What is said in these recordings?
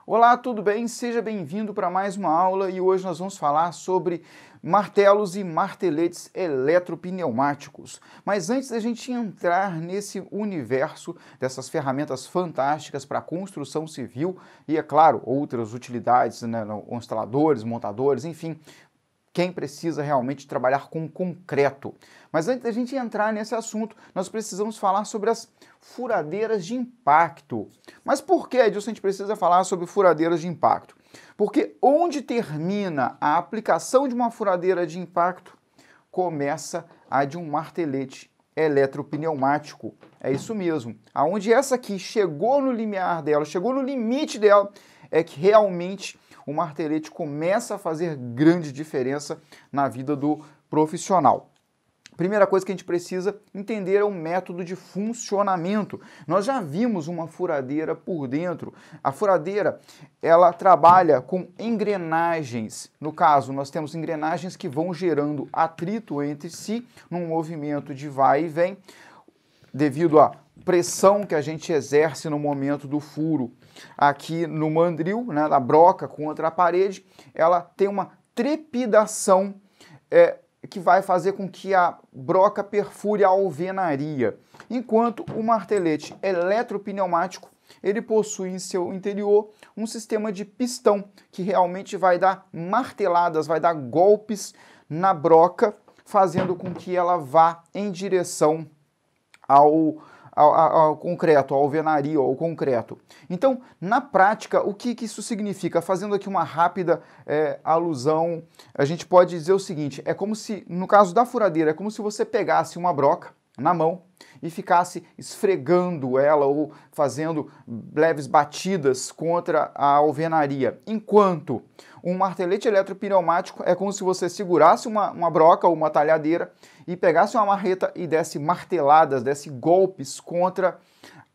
Olá, tudo bem? Seja bem-vindo para mais uma aula e hoje nós vamos falar sobre martelos e marteletes eletropneumáticos. Mas antes da gente entrar nesse universo dessas ferramentas fantásticas para construção civil e, é claro, outras utilidades, né, instaladores, montadores, enfim, quem precisa realmente trabalhar com concreto. Mas antes da gente entrar nesse assunto, nós precisamos falar sobre as furadeiras de impacto. Mas por que, Edilson, a gente precisa falar sobre furadeiras de impacto? Porque onde termina a aplicação de uma furadeira de impacto, começa a de um martelete eletropneumático. É isso mesmo. Aonde essa aqui chegou no limiar dela, chegou no limite dela, é que realmente o martelete começa a fazer grande diferença na vida do profissional. Primeira coisa que a gente precisa entender é o método de funcionamento. Nós já vimos uma furadeira por dentro. A furadeira, ela trabalha com engrenagens. No caso, nós temos engrenagens que vão gerando atrito entre si, num movimento de vai e vem, devido à pressão que a gente exerce no momento do furo aqui no mandril, né, da broca contra a parede, ela tem uma trepidação que vai fazer com que a broca perfure a alvenaria, enquanto o martelete eletropneumático ele possui em seu interior um sistema de pistão que realmente vai dar marteladas, vai dar golpes na broca, fazendo com que ela vá em direção ao concreto, à alvenaria ou ao concreto. Então, na prática, o que isso significa? Fazendo aqui uma rápida alusão, a gente pode dizer o seguinte, é como se, no caso da furadeira, é como se você pegasse uma broca na mão e ficasse esfregando ela ou fazendo leves batidas contra a alvenaria, enquanto um martelete eletropneumático é como se você segurasse uma broca ou uma talhadeira e pegasse uma marreta e desse marteladas, desse golpes contra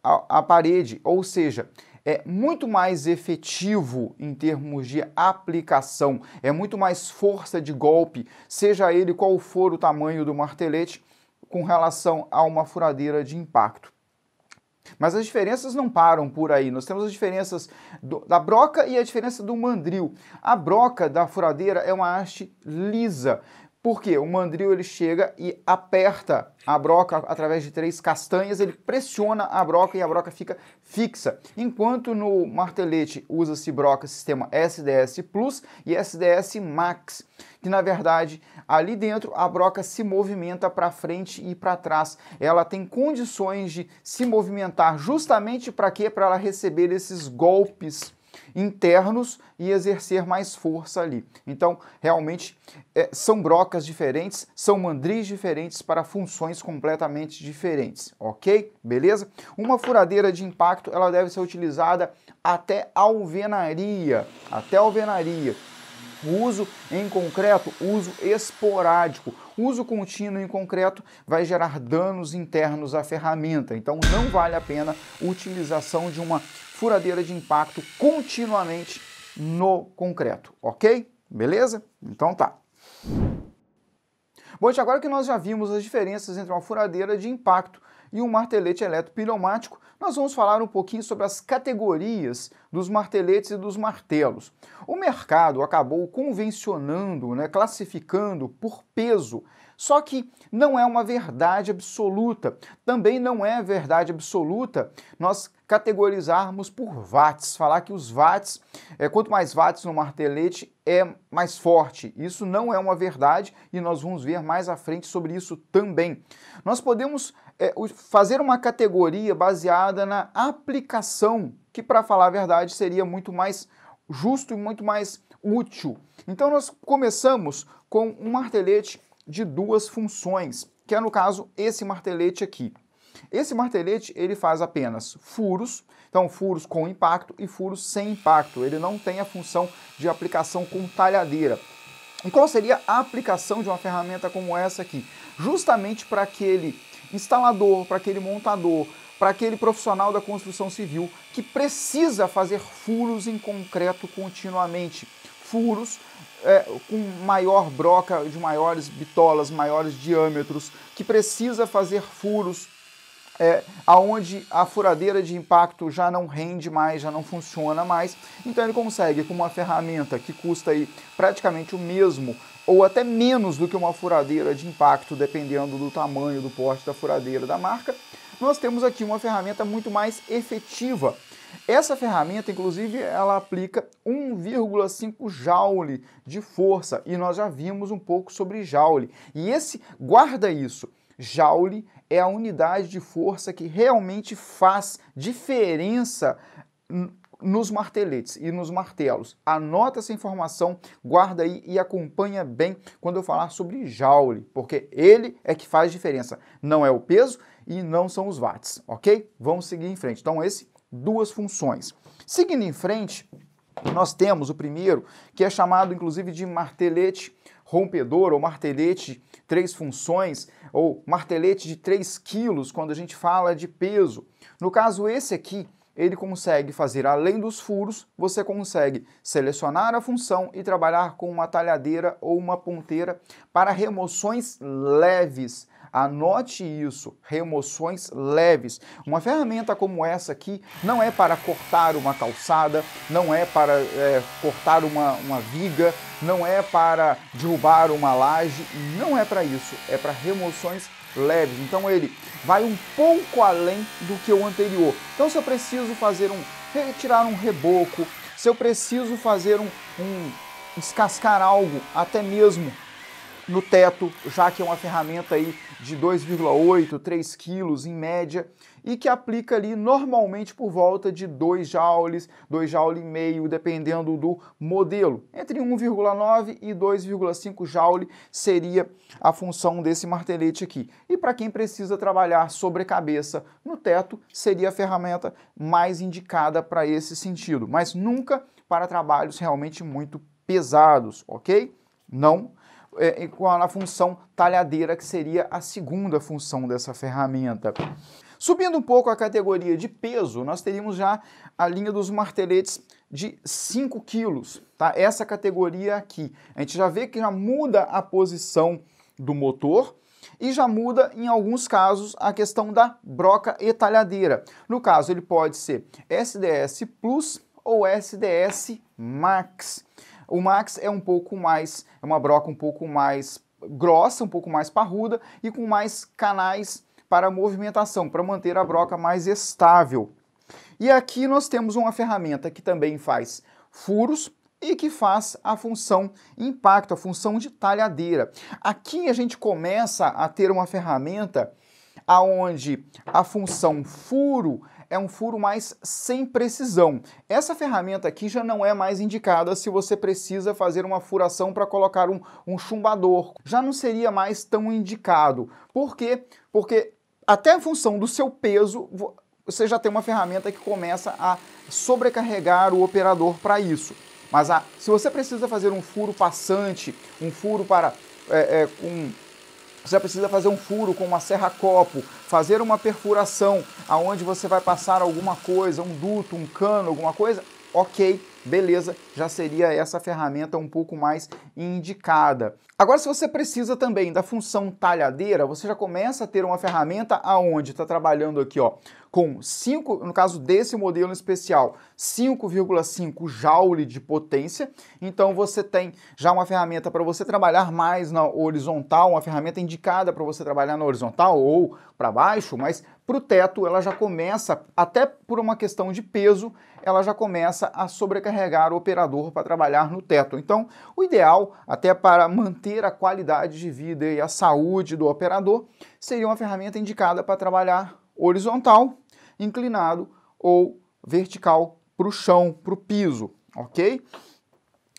a parede, ou seja, é muito mais efetivo em termos de aplicação, é muito mais força de golpe, seja ele qual for o tamanho do martelete, com relação a uma furadeira de impacto. Mas as diferenças não param por aí. Nós temos as diferenças da broca e a diferença do mandril. A broca da furadeira é uma haste lisa. Por quê? O mandril ele chega e aperta a broca através de 3 castanhas, ele pressiona a broca e a broca fica fixa. Enquanto no martelete usa-se broca sistema SDS Plus e SDS Max, que na verdade ali dentro a broca se movimenta para frente e para trás. Ela tem condições de se movimentar justamente para quê? Para ela receber esses golpes internos e exercer mais força ali. Então, realmente, são brocas diferentes, são mandris diferentes para funções completamente diferentes, ok? Beleza? Uma furadeira de impacto, ela deve ser utilizada até alvenaria, O uso em concreto, uso esporádico. Uso contínuo em concreto vai gerar danos internos à ferramenta, então não vale a pena a utilização de uma furadeira de impacto continuamente no concreto, ok? Beleza? Então tá. Bom, gente, agora que nós já vimos as diferenças entre uma furadeira de impacto e um martelete eletropneumático, nós vamos falar um pouquinho sobre as categorias dos marteletes e dos martelos. O mercado acabou convencionando, classificando por peso, só que não é uma verdade absoluta. Também não é verdade absoluta nós categorizarmos por watts, falar que os watts, quanto mais watts no martelete é mais forte. Isso não é uma verdade e nós vamos ver mais à frente sobre isso também. Nós podemos fazer uma categoria baseada na aplicação, que para falar a verdade seria muito mais justo e muito mais útil. Então nós começamos com um martelete de 2 funções, que é no caso esse martelete aqui. Esse martelete ele faz apenas furos, então furos com impacto e furos sem impacto. Ele não tem a função de aplicação com talhadeira. E qual seria a aplicação de uma ferramenta como essa aqui? Justamente para aquele instalador, para aquele montador, para aquele profissional da construção civil que precisa fazer furos em concreto continuamente. Furos com maior broca, de maiores bitolas, maiores diâmetros, que precisa fazer furos aonde a furadeira de impacto já não rende mais, já não funciona mais. Então ele consegue, com uma ferramenta que custa aí praticamente o mesmo ou até menos do que uma furadeira de impacto, dependendo do tamanho, do porte da furadeira da marca, nós temos aqui uma ferramenta muito mais efetiva. Essa ferramenta, inclusive, ela aplica 1,5 joule de força, e nós já vimos um pouco sobre joule. E guarda isso, joule é a unidade de força que realmente faz diferença nos marteletes e nos martelos. Anota essa informação, guarda aí e acompanha bem quando eu falar sobre joule, porque ele é que faz diferença, não é o peso e não são os watts, ok? Vamos seguir em frente. Então, duas funções. Seguindo em frente, nós temos o primeiro, que é chamado inclusive de martelete rompedor, ou martelete 3 funções, ou martelete de 3 quilos, quando a gente fala de peso. No caso, esse aqui, ele consegue fazer, além dos furos, você consegue selecionar a função e trabalhar com uma talhadeira ou uma ponteira para remoções leves. Anote isso, remoções leves. Uma ferramenta como essa aqui não é para cortar uma calçada, não é para cortar uma viga, não é para derrubar uma laje, não é para isso, é para remoções leves. Então ele vai um pouco além do que o anterior. Então se eu preciso retirar um reboco, se eu preciso fazer descascar algo, até mesmo no teto, já que é uma ferramenta aí de 2,8, 3 quilos em média, e que aplica ali normalmente por volta de 2 joules, 2,5 joules, dependendo do modelo. Entre 1,9 e 2,5 joule seria a função desse martelete aqui. E para quem precisa trabalhar sobre cabeça no teto, seria a ferramenta mais indicada para esse sentido, mas nunca para trabalhos realmente muito pesados, ok? Não com a função talhadeira, que seria a segunda função dessa ferramenta. Subindo um pouco a categoria de peso, nós teríamos já a linha dos marteletes de 5 quilos, tá? Essa categoria aqui, a gente já vê que já muda a posição do motor e já muda, em alguns casos, a questão da broca e talhadeira. No caso, ele pode ser SDS Plus ou SDS Max. O Max é uma broca um pouco mais grossa, um pouco mais parruda e com mais canais para movimentação, para manter a broca mais estável. E aqui nós temos uma ferramenta que também faz furos e que faz a função impacto, a função de talhadeira. Aqui a gente começa a ter uma ferramenta onde a função furo é um furo mais sem precisão. Essa ferramenta aqui já não é mais indicada se você precisa fazer uma furação para colocar um chumbador. Já não seria mais tão indicado. Por quê? Porque até a função do seu peso, você já tem uma ferramenta que começa a sobrecarregar o operador para isso. Mas se você precisa fazer um furo passante, um furo para você precisa fazer um furo com uma serra-copo, fazer uma perfuração aonde você vai passar alguma coisa, um duto, um cano, alguma coisa, ok, beleza, já seria essa ferramenta um pouco mais indicada. Agora, se você precisa também da função talhadeira, você já começa a ter uma ferramenta aonde está trabalhando aqui, ó, com 5, no caso desse modelo especial, 5,5 joule de potência. Então você tem já uma ferramenta para você trabalhar mais na horizontal, uma ferramenta indicada para você trabalhar na horizontal ou para baixo, mas para o teto ela já começa, até por uma questão de peso, ela já começa a sobrecarregar o operador para trabalhar no teto. Então, o ideal, até para manter a qualidade de vida e a saúde do operador, seria uma ferramenta indicada para trabalhar horizontal, inclinado ou vertical para o chão, para o piso, ok?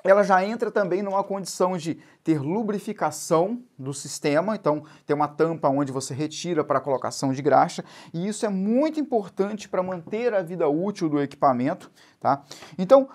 Ela já entra também numa condição de ter lubrificação do sistema, então tem uma tampa onde você retira para a colocação de graxa, e isso é muito importante para manter a vida útil do equipamento, tá? Então,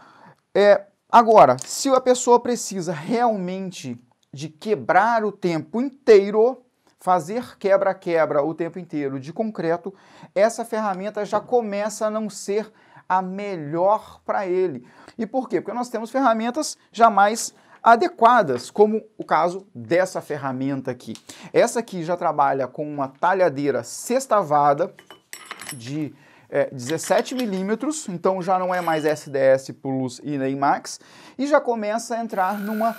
agora, se a pessoa precisa realmente de quebrar o tempo inteiro, fazer quebra-quebra o tempo inteiro de concreto, essa ferramenta já começa a não ser a melhor para ele. E por quê? Porque nós temos ferramentas já mais adequadas, como o caso dessa ferramenta aqui. Essa aqui já trabalha com uma talhadeira sextavada, de 17 milímetros, então já não é mais SDS Plus e nem Max, e já começa a entrar numa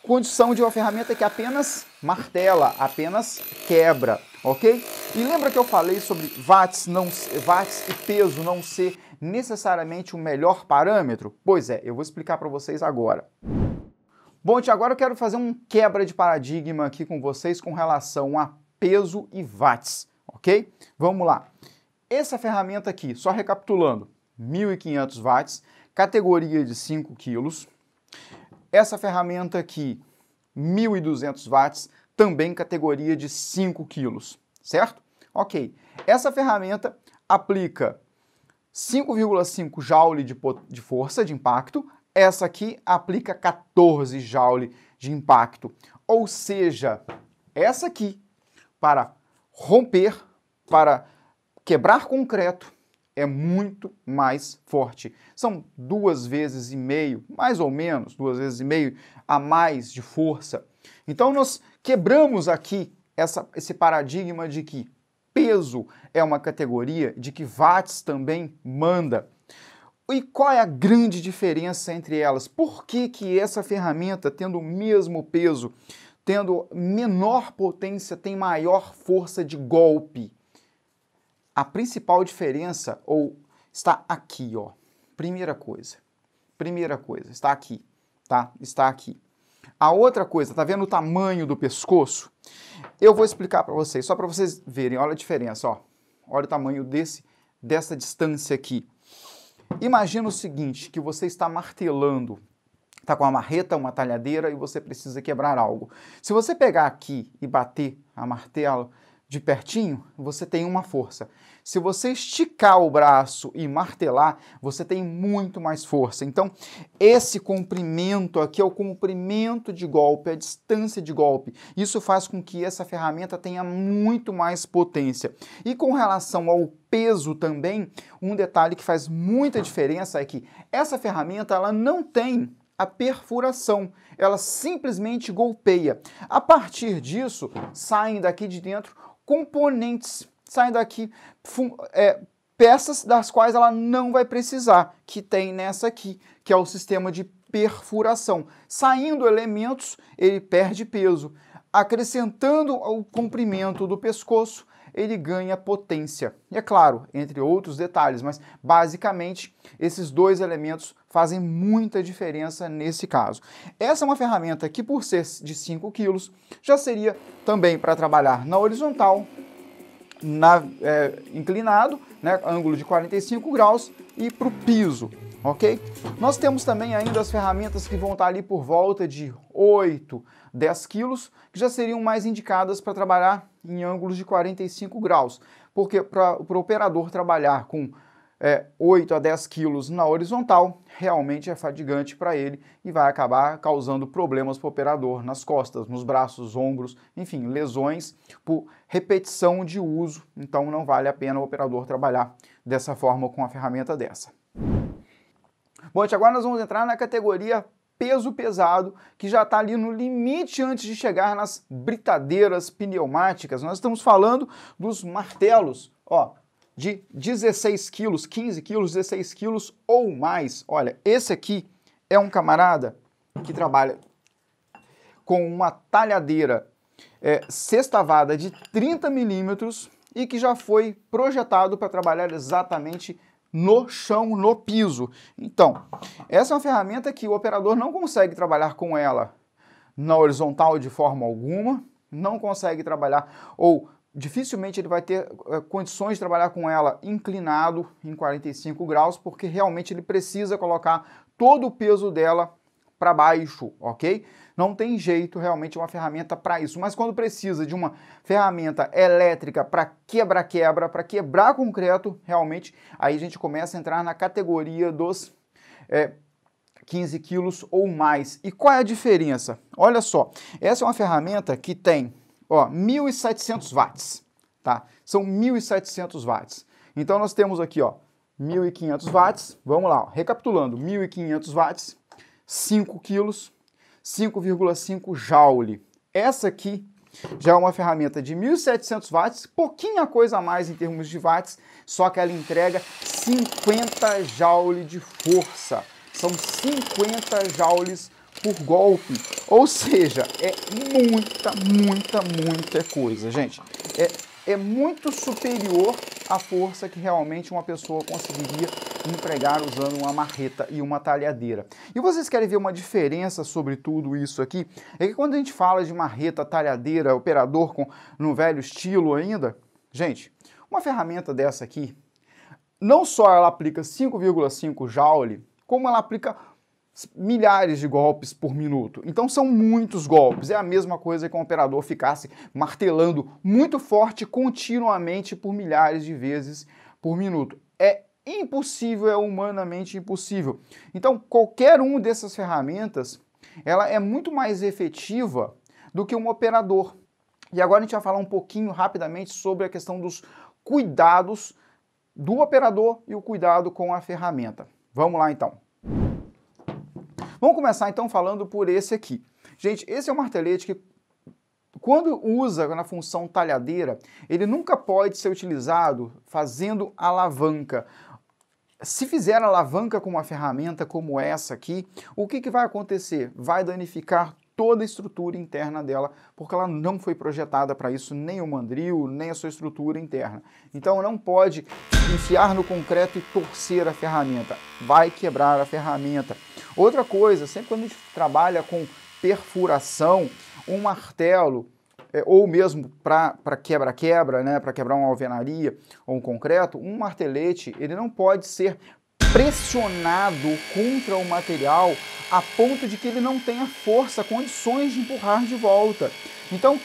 condição de uma ferramenta que apenas martela, apenas quebra, ok? E lembra que eu falei sobre watts e peso não ser necessariamente o melhor parâmetro? Pois é, eu vou explicar para vocês agora. Bom, agora eu quero fazer um quebra de paradigma aqui com vocês com relação a peso e watts, ok? Vamos lá. Essa ferramenta aqui, só recapitulando, 1.500 watts, categoria de 5 quilos. Essa ferramenta aqui, 1.200 watts, também categoria de 5 quilos, certo? Ok. Essa ferramenta aplica 5,5 joule de força de impacto. Essa aqui aplica 14 joule de impacto. Ou seja, essa aqui, para romper, para quebrar concreto, é muito mais forte. São 2,5 vezes, mais ou menos, 2,5 vezes a mais de força. Então nós quebramos aqui esse paradigma de que peso é uma categoria, de que watts também manda. E qual é a grande diferença entre elas? Por que essa ferramenta, tendo o mesmo peso, tendo menor potência, tem maior força de golpe? A principal diferença está aqui, ó. Primeira coisa, está aqui, tá? Está aqui. A outra coisa, tá vendo o tamanho do pescoço? Eu vou explicar para vocês, só para vocês verem, olha a diferença, ó. Olha o tamanho dessa distância aqui. Imagina o seguinte, que você está martelando, está com uma marreta, uma talhadeira e você precisa quebrar algo. Se você pegar aqui e bater a martelo de pertinho, você tem uma força. Se você esticar o braço e martelar, você tem muito mais força. Então, esse comprimento aqui é o comprimento de golpe, a distância de golpe. Isso faz com que essa ferramenta tenha muito mais potência. E com relação ao peso também, um detalhe que faz muita diferença é que essa ferramenta ela não tem a perfuração, ela simplesmente golpeia. A partir disso, saem daqui de dentro componentes, saem daqui peças das quais ela não vai precisar, que tem nessa aqui, que é o sistema de perfuração. Saindo elementos, ele perde peso. Acrescentando o comprimento do pescoço, ele ganha potência. E é claro, entre outros detalhes, mas basicamente esses dois elementos fazem muita diferença nesse caso. Essa é uma ferramenta que, por ser de 5 quilos, já seria também para trabalhar na horizontal, inclinado, né, ângulo de 45 graus e para o piso, ok? Nós temos também ainda as ferramentas que vão estar ali por volta de 8, 10 quilos, que já seriam mais indicadas para trabalhar em ângulos de 45 graus, porque para o operador trabalhar com 8 a 10 quilos na horizontal, realmente é fadigante para ele e vai acabar causando problemas para o operador nas costas, nos braços, ombros, enfim, lesões por repetição de uso. Então não vale a pena o operador trabalhar dessa forma com uma ferramenta dessa. Bom, agora nós vamos entrar na categoria peso pesado, que já está ali no limite antes de chegar nas britadeiras pneumáticas. Nós estamos falando dos martelos, ó, de 16 quilos, 15 quilos, 16 quilos ou mais. Olha, esse aqui é um camarada que trabalha com uma talhadeira sextavada de 30 milímetros e que já foi projetado para trabalhar exatamente no chão, no piso. Então, essa é uma ferramenta que o operador não consegue trabalhar com ela na horizontal de forma alguma, não consegue trabalhar ou dificilmente ele vai ter condições de trabalhar com ela inclinado em 45 graus, porque realmente ele precisa colocar todo o peso dela para baixo, ok? Não tem jeito, realmente, uma ferramenta para isso. Mas quando precisa de uma ferramenta elétrica para quebra-quebra, para quebrar concreto, realmente, aí a gente começa a entrar na categoria dos 15 quilos ou mais. E qual é a diferença? Olha só, essa é uma ferramenta que tem 1.700 watts, tá? São 1.700 watts. Então nós temos aqui, 1.500 watts, vamos lá, recapitulando, 1.500 watts, 5 quilos, 5,5 joule. Essa aqui Já é uma ferramenta de 1.700 watts, pouquinha coisa a mais em termos de watts, só que ela entrega 50 joules de força. São 50 joules por golpe, ou seja, é muita coisa, gente. É muito superior à força que realmente uma pessoa conseguiria empregar usando uma marreta e uma talhadeira. E vocês querem ver uma diferença sobre tudo isso aqui? É que quando a gente fala de marreta, talhadeira, operador no velho estilo ainda, gente, uma ferramenta dessa aqui, não só ela aplica 5,5 joule, como ela aplica milhares de golpes por minuto. Então são muitos golpes. É a mesma coisa que um operador ficasse martelando muito forte continuamente por milhares de vezes por minuto. É impossível, é humanamente impossível. Então qualquer uma dessas ferramentas, ela é muito mais efetiva do que um operador. E agora a gente vai falar um pouquinho rapidamente sobre a questão dos cuidados do operador e o cuidado com a ferramenta. Vamos lá então. Vamos começar então falando por esse aqui. Gente, esse é um martelete que, quando usa na função talhadeira, ele nunca pode ser utilizado fazendo alavanca. Se fizer alavanca com uma ferramenta como essa aqui, o que vai acontecer? Vai danificar toda a estrutura interna dela, porque ela não foi projetada para isso, nem o mandril, nem a sua estrutura interna. Então não pode enfiar no concreto e torcer a ferramenta, vai quebrar a ferramenta. Outra coisa, sempre quando a gente trabalha com perfuração, um martelo, ou mesmo para quebra-quebra, né, para quebrar uma alvenaria ou um concreto, um martelete, ele não pode ser pressionado contra o material a ponto de que ele não tenha força, condições de empurrar de volta. Então,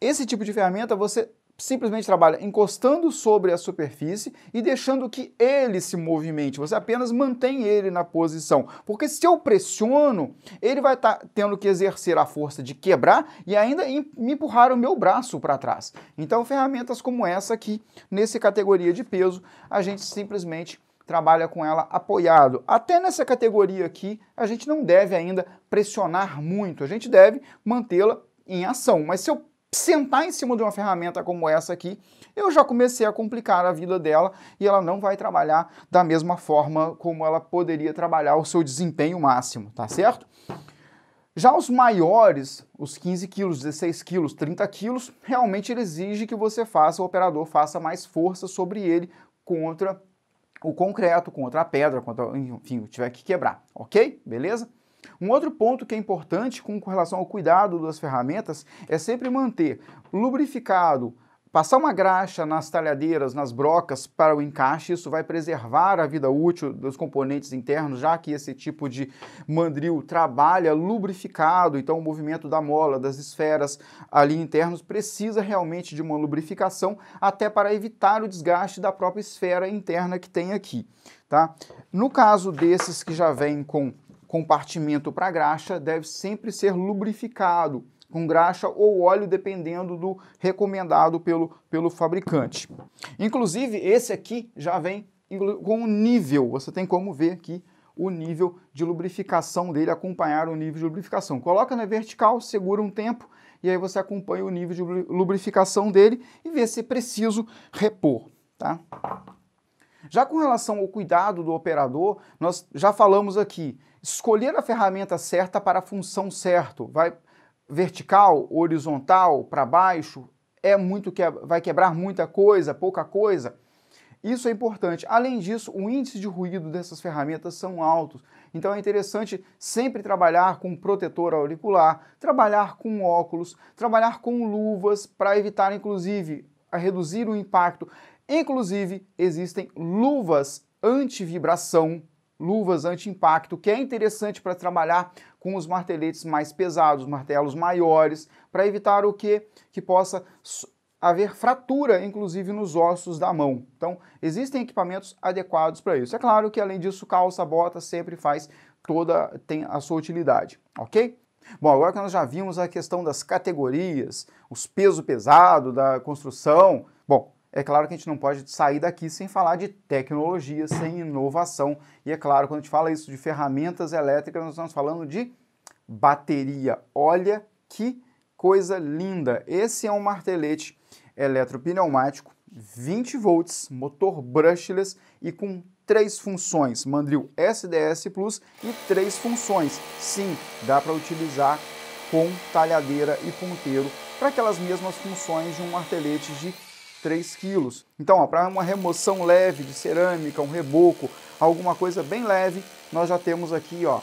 esse tipo de ferramenta você simplesmente trabalha encostando sobre a superfície e deixando que ele se movimente. Você apenas mantém ele na posição. Porque se eu pressiono, ele vai estar tendo que exercer a força de quebrar e ainda me empurrar o meu braço para trás. Então, ferramentas como essa aqui, nessa categoria de peso, a gente simplesmente trabalha com ela apoiado. Até nessa categoria aqui, a gente não deve ainda pressionar muito, a gente deve mantê-la em ação. Mas se eu sentar em cima de uma ferramenta como essa aqui, eu já comecei a complicar a vida dela e ela não vai trabalhar da mesma forma como ela poderia trabalhar o seu desempenho máximo, tá certo? Já os maiores, os 15 quilos, 16 quilos, 30 quilos, realmente ele exige que você faça, o operador faça mais força sobre ele contra o concreto, contra a pedra, enfim, tiver que quebrar, ok? Beleza? Um outro ponto que é importante com relação ao cuidado das ferramentas é sempre manter lubrificado, passar uma graxa nas talhadeiras, nas brocas para o encaixe. Isso vai preservar a vida útil dos componentes internos, já que esse tipo de mandril trabalha lubrificado, então o movimento da mola, das esferas ali internos precisa realmente de uma lubrificação, até para evitar o desgaste da própria esfera interna que tem aqui, tá? No caso desses que já vêm com compartimento para graxa, deve sempre ser lubrificado com graxa ou óleo, dependendo do recomendado pelo fabricante. Inclusive, esse aqui já vem com um nível, você tem como ver aqui o nível de lubrificação dele, acompanhar o nível de lubrificação. Coloca na vertical, segura um tempo, e aí você acompanha o nível de lubrificação dele e vê se é preciso repor, tá? Já com relação ao cuidado do operador, nós já falamos aqui, escolher a ferramenta certa para a função certa, vai vertical, horizontal, para baixo, vai quebrar muita coisa, pouca coisa. Isso é importante. Além disso, o índice de ruído dessas ferramentas são altos. Então é interessante sempre trabalhar com protetor auricular, trabalhar com óculos, trabalhar com luvas para evitar, inclusive, a reduzir o impacto. Inclusive, existem luvas anti-vibração, luvas anti-impacto, que é interessante para trabalhar com os marteletes mais pesados, martelos maiores, para evitar o quê? Que possa haver fratura, inclusive, nos ossos da mão. Então, existem equipamentos adequados para isso. É claro que, além disso, calça, bota, sempre tem a sua utilidade, ok? Bom, agora que nós já vimos a questão das categorias, os peso pesado da construção, bom, é claro que a gente não pode sair daqui sem falar de tecnologia, sem inovação. E é claro, quando a gente fala isso de ferramentas elétricas, nós estamos falando de bateria. Olha que coisa linda! Esse é um martelete eletropneumático, 20 volts, motor brushless e com 3 funções, mandril SDS Plus e 3 funções. Sim, dá para utilizar com talhadeira e ponteiro para aquelas mesmas funções de um martelete de 3 kg. Então, para uma remoção leve de cerâmica, um reboco, alguma coisa bem leve, nós já temos aqui, ó,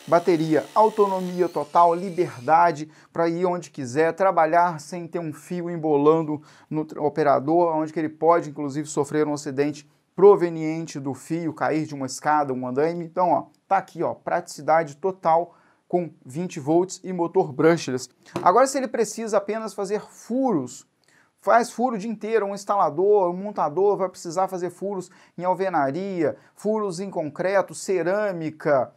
bateria, autonomia total, liberdade para ir onde quiser, trabalhar sem ter um fio embolando no operador, onde que ele pode, inclusive, sofrer um acidente proveniente do fio, cair de uma escada, um andaime. Então, ó, tá aqui, ó, praticidade total com 20 volts e motor brushless. Agora, se ele precisa apenas fazer furos, faz furo o dia inteiro, um instalador, um montador vai precisar fazer furos em alvenaria, furos em concreto, cerâmica,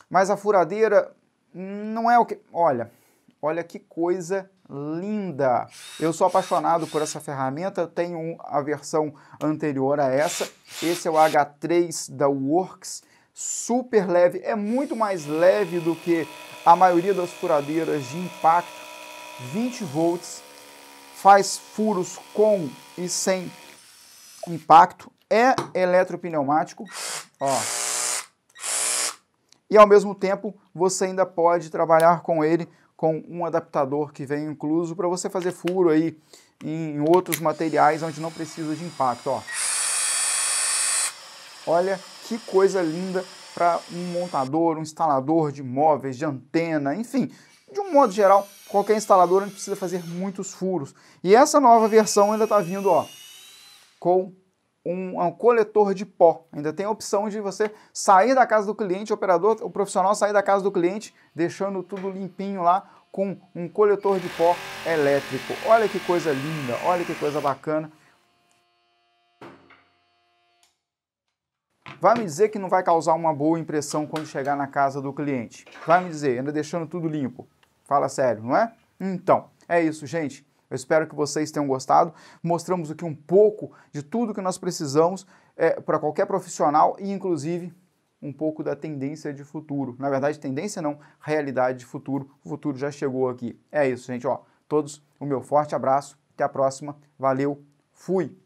mas a furadeira não é o que... Olha que coisa linda! Eu sou apaixonado por essa ferramenta, tenho a versão anterior a essa. Esse é o H3 da Works, super leve, é muito mais leve do que a maioria das furadeiras de impacto, 20 volts, faz furos com e sem impacto, é eletropneumático, ó. E ao mesmo tempo você ainda pode trabalhar com ele com um adaptador que vem incluso para você fazer furo aí em outros materiais onde não precisa de impacto, ó. Olha que coisa linda para um montador, um instalador de móveis, de antena, enfim, de um modo geral, qualquer instalador não precisa fazer muitos furos. E essa nova versão ainda está vindo, ó, com um coletor de pó. Ainda tem a opção de você sair da casa do cliente, o profissional sair da casa do cliente, deixando tudo limpinho lá com um coletor de pó elétrico. Olha que coisa linda, olha que coisa bacana. Vai me dizer que não vai causar uma boa impressão quando chegar na casa do cliente? Vai me dizer, ainda deixando tudo limpo. Fala sério, não é? Então, é isso, gente. Eu espero que vocês tenham gostado. Mostramos aqui um pouco de tudo que nós precisamos para qualquer profissional e, inclusive, um pouco da tendência de futuro. Na verdade, tendência não, realidade de futuro. O futuro já chegou aqui. É isso, gente. Ó, todos, o meu forte abraço. Até a próxima. Valeu. Fui.